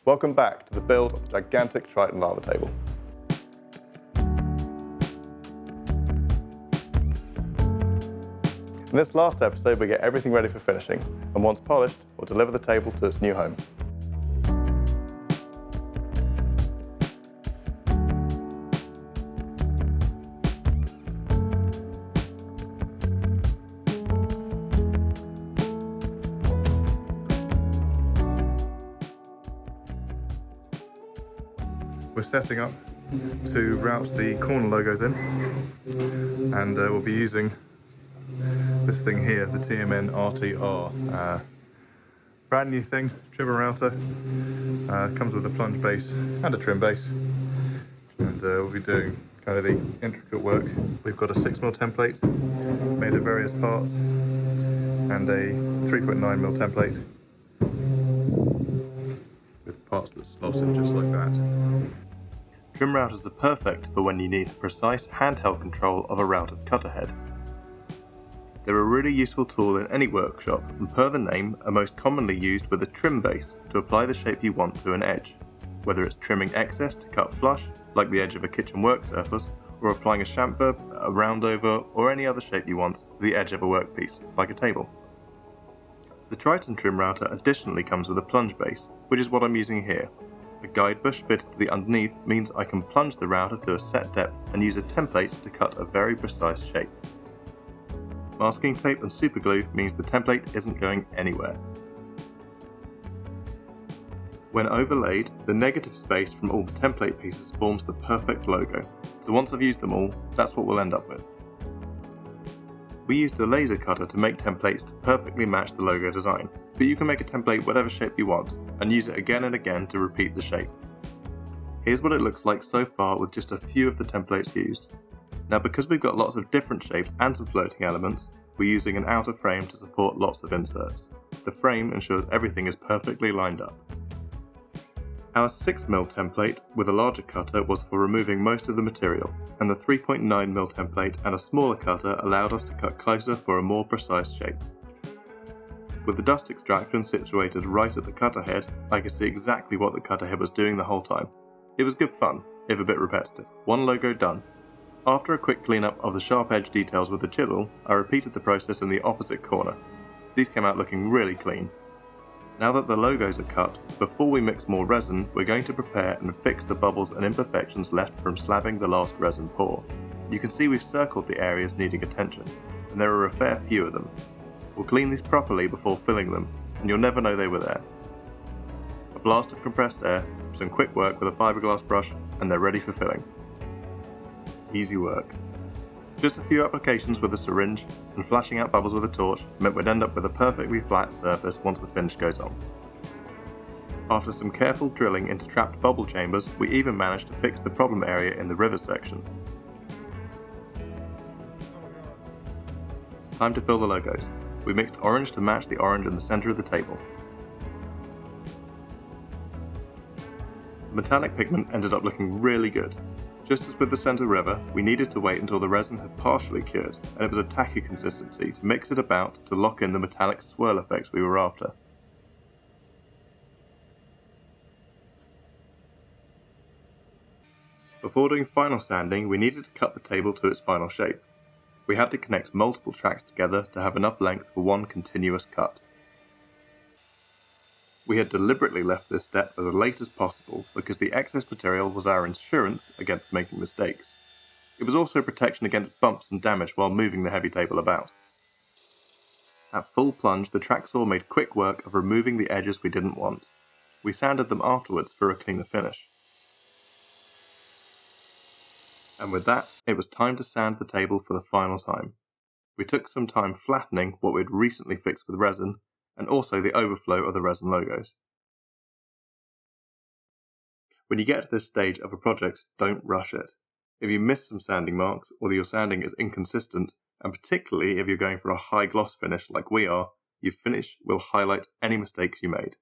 Welcome back to the build of the gigantic Triton lava table. In this last episode we get everything ready for finishing, and once polished we'll deliver the table to its new home. We're setting up to route the corner logos in, and we'll be using this thing here, the TMN RTR. Brand new thing, trimmer router, comes with a plunge base and a trim base, and we'll be doing kind of the intricate work. We've got a 6mm template made of various parts and a 3.9mm template with parts that slot in just like that. Trim routers are perfect for when you need precise handheld control of a router's cutter head. They're a really useful tool in any workshop, and per the name, are most commonly used with a trim base to apply the shape you want to an edge, whether it's trimming excess to cut flush, like the edge of a kitchen work surface, or applying a chamfer, a roundover, or any other shape you want to the edge of a workpiece, like a table. The Triton trim router additionally comes with a plunge base, which is what I'm using here. A guide bush fitted to the underneath means I can plunge the router to a set depth and use a template to cut a very precise shape. Masking tape and superglue means the template isn't going anywhere. When overlaid, the negative space from all the template pieces forms the perfect logo, so once I've used them all, that's what we'll end up with. We used a laser cutter to make templates to perfectly match the logo design, but you can make a template whatever shape you want, and use it again and again to repeat the shape. Here's what it looks like so far with just a few of the templates used. Now because we've got lots of different shapes and some floating elements, we're using an outer frame to support lots of inserts. The frame ensures everything is perfectly lined up. Our 6mm template with a larger cutter was for removing most of the material, and the 3.9mm template and a smaller cutter allowed us to cut closer for a more precise shape. With the dust extraction situated right at the cutter head, I could see exactly what the cutter head was doing the whole time. It was good fun, if a bit repetitive. One logo done. After a quick cleanup of the sharp edge details with the chisel, I repeated the process in the opposite corner. These came out looking really clean. Now that the logos are cut, before we mix more resin, we're going to prepare and fix the bubbles and imperfections left from slabbing the last resin pour. You can see we've circled the areas needing attention, and there are a fair few of them. We'll clean these properly before filling them, and you'll never know they were there. A blast of compressed air, some quick work with a fiberglass brush, and they're ready for filling. Easy work. Just a few applications with a syringe and flashing out bubbles with a torch meant we'd end up with a perfectly flat surface once the finish goes on. After some careful drilling into trapped bubble chambers, we even managed to fix the problem area in the river section. Time to fill the logos. We mixed orange to match the orange in the centre of the table. The metallic pigment ended up looking really good. Just as with the centre river, we needed to wait until the resin had partially cured, and it was a tacky consistency to mix it about to lock in the metallic swirl effect we were after. Before doing final sanding, we needed to cut the table to its final shape. We had to connect multiple tracks together to have enough length for one continuous cut. We had deliberately left this step as late as possible because the excess material was our insurance against making mistakes. It was also protection against bumps and damage while moving the heavy table about. At full plunge, the track saw made quick work of removing the edges we didn't want. We sanded them afterwards for a cleaner finish. And with that, it was time to sand the table for the final time. We took some time flattening what we'd recently fixed with resin, and also the overflow of the resin logos. When you get to this stage of a project, don't rush it. If you miss some sanding marks, or your sanding is inconsistent, and particularly if you're going for a high gloss finish like we are, your finish will highlight any mistakes you made.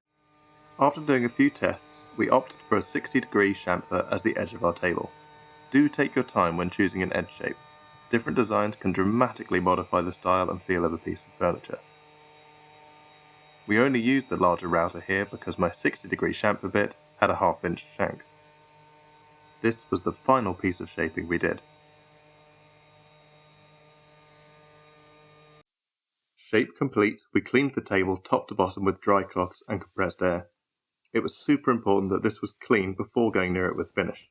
After doing a few tests, we opted for a 60-degree chamfer as the edge of our table. Do take your time when choosing an edge shape. Different designs can dramatically modify the style and feel of a piece of furniture. We only used the larger router here because my 60-degree chamfer bit had a 1/2 inch shank. This was the final piece of shaping we did. Shape complete, we cleaned the table top to bottom with dry cloths and compressed air. It was super important that this was clean before going near it with finish.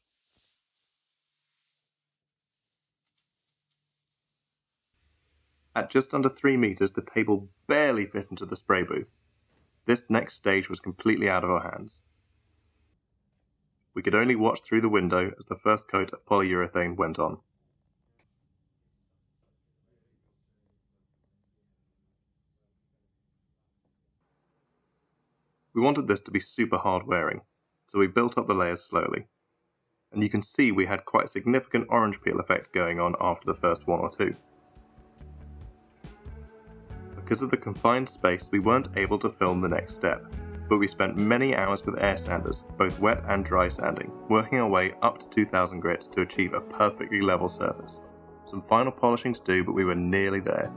At just under 3 meters, the table barely fit into the spray booth. This next stage was completely out of our hands. We could only watch through the window as the first coat of polyurethane went on. We wanted this to be super hard wearing, so we built up the layers slowly. And you can see we had quite a significant orange peel effect going on after the first 1 or 2. Because of the confined space, we weren't able to film the next step, but we spent many hours with air sanders, both wet and dry sanding, working our way up to 2000 grit to achieve a perfectly level surface. Some final polishing to do, but we were nearly there.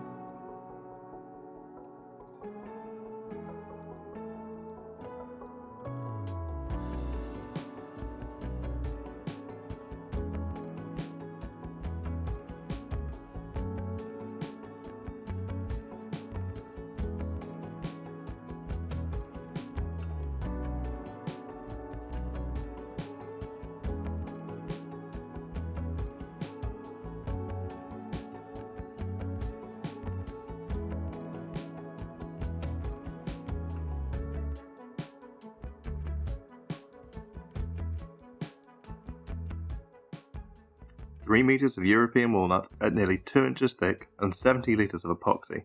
Three meters of European walnut at nearly 2 inches thick and 70 litres of epoxy.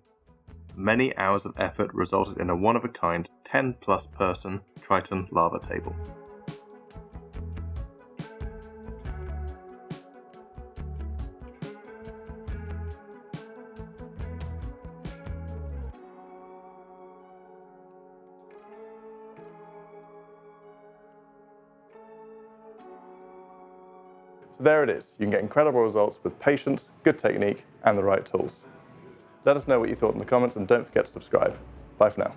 Many hours of effort resulted in a one-of-a-kind 10+ person Triton lava table. So there it is. You can get incredible results with patience, good technique, and the right tools. Let us know what you thought in the comments and don't forget to subscribe. Bye for now.